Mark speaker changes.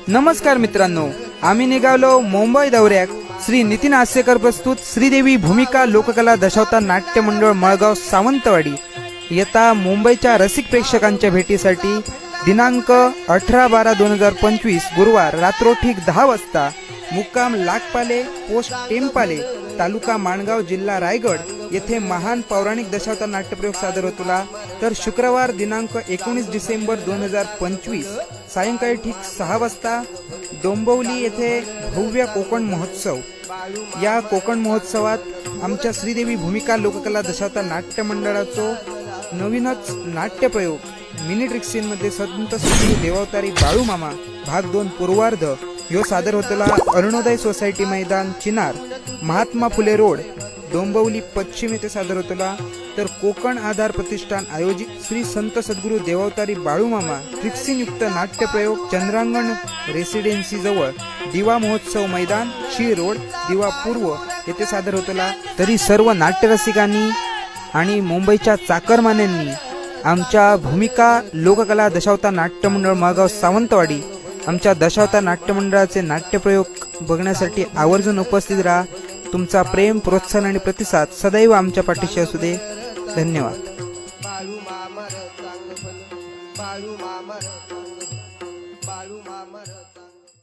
Speaker 1: नमस्कार मित्रांनो, आम्ही निघालो मुंबई दौऱ्याक। श्री नितीन आसेकर प्रस्तुत श्रीदेवी भूमिका लोककला दशावतार नाट्य मंडळ मळगाव सावंतवाडी येता मुंबईच्या रसिक प्रेक्षकांच्या भेटीसाठी दिनांक 18/12/2025 गुरुवार रात्रोठीक 10 वाजता मुक्काम लाखपाले पोस्ट टेम्पाले तालुका माणगाव जिल्हा रायगड येथे महान पौराणिक दशावतार नाट्यप्रयोग सादर होतला। तर शुक्रवार दिनांक 19 डिसेंबर 2025 सायंकाळी ठीक 6 वाजता डोंबिवली येथे भव्य कोकण महोत्सव। या कोकण महोत्सवात आमच्या श्रीदेवी भूमिका लोककला दशावतार नाट्य मंडळाचो नवीनच नाट्यप्रयोग मिनी ट्रिक्सीन मध्ये संत सद्गुरू देवावतारी बाळू मामा भाग 2 पूर्वार्ध ह्यो सादर होतला। अरुणोदय सोसायटी मैदान चिनार महात्मा फुले रोड डोंबिवली पश्चिम येथे सादर होतला। तर कोकण आधार प्रतिष्ठान आयोजित श्री संत सद्गुरू देवावतारी बाळू मामा ट्रिक्सीन युक्त नाट्यप्रयोग चंद्रांगण रेसिडेन्सी जवळ दिवा महोत्सव मैदान शी रोड दिवा पूर्व येथे सादर होतला। तरी सर्व नाट्यरसिकांनी आणि मुंबईच्या चाकरमान्यांनी आमच्या भूमिका लोककला दशावतार नाट्य मंडळ मळगाव सावंतवाडी आमच्या दशावतार नाट्य मंडळाचे नाट्यप्रयोग बघण्यासाठी आवर्जून उपस्थित राहा। तुमचा प्रेम, प्रोत्साहन आणि प्रतिसाद सदैव आमच्या पाठीशी असू दे। धन्यवाद।